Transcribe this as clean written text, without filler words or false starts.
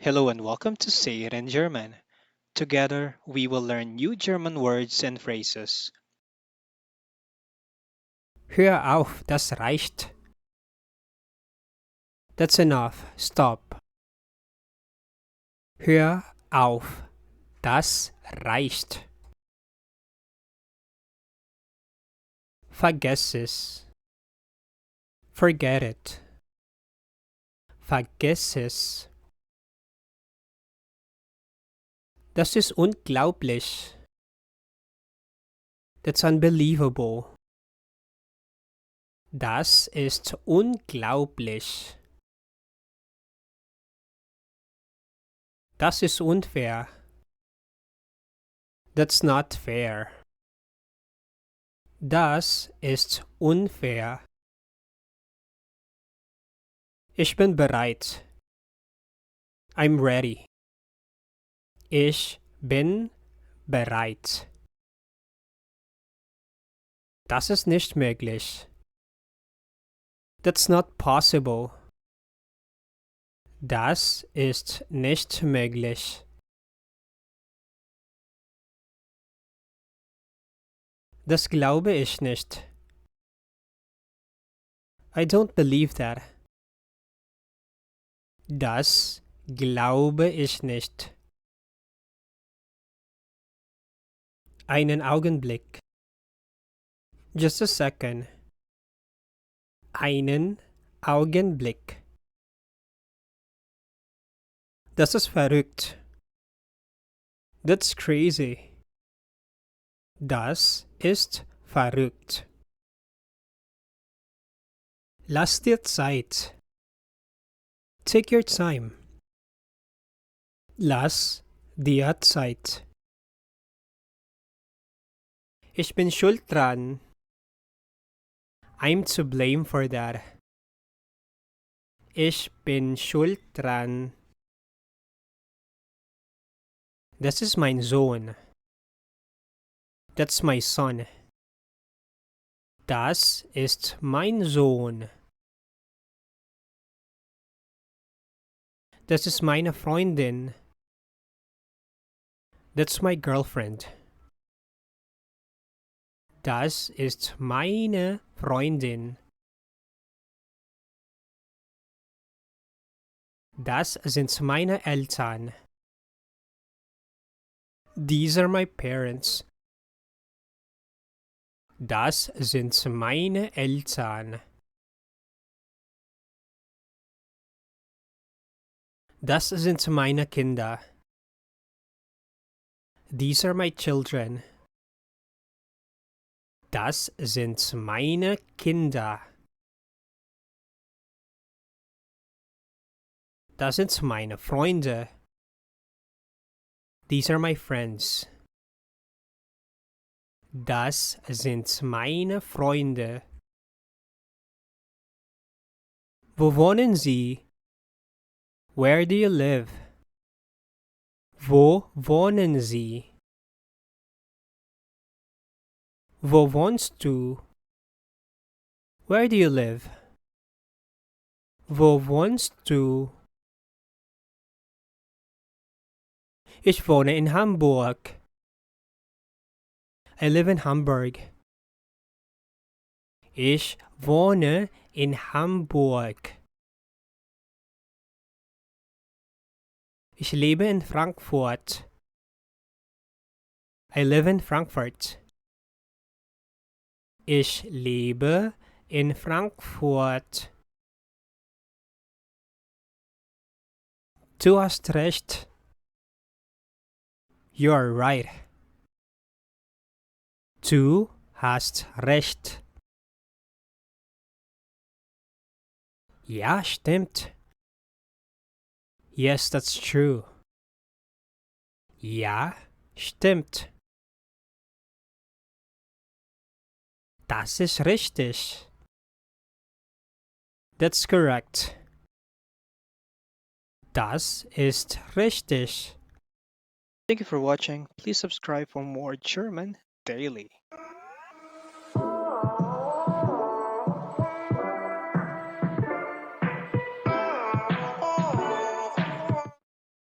Hello and welcome to Say It in German. Together, we will learn new German words and phrases. Hör auf, das reicht. That's enough. Stop. Hör auf, das reicht. Vergess es. Forget it. Vergiss es. Das ist unglaublich. That's unbelievable. Das ist unglaublich. Das ist unfair. That's not fair. Das ist unfair. Ich bin bereit. I'm ready. Ich bin bereit. Das ist nicht möglich. That's not possible. Das ist nicht möglich. Das glaube ich nicht. I don't believe that. Das glaube ich nicht. Einen Augenblick. Just a second. Einen Augenblick. Das ist verrückt. That's crazy. Das ist verrückt. Lass dir Zeit. Take your time. Lass dir Zeit. Ich bin schuld dran. I'm to blame for that. Ich bin schuld dran. Das ist mein Sohn. That's my son. Das ist mein Sohn. Das ist meine Freundin. That's my girlfriend. Das ist meine Freundin. Das sind meine Eltern. These are my parents. Das sind meine Eltern. Das sind meine Kinder. These are my children. Das sind meine Kinder. Das sind meine Freunde. These are my friends. Das sind meine Freunde. Wo wohnen Sie? Where do you live? Wo wohnen Sie? Wo wohnst du? Where do you live? Wo wohnst du? Ich wohne in Hamburg. I live in Hamburg. Ich wohne in Hamburg. Ich lebe in Frankfurt. I live in Frankfurt. Ich lebe in Frankfurt. Du hast recht. You're right. Du hast recht. Ja, stimmt. Yes, that's true. Ja, stimmt. Das ist richtig. That's correct. Das ist richtig. Thank you for watching. Please subscribe for more German daily.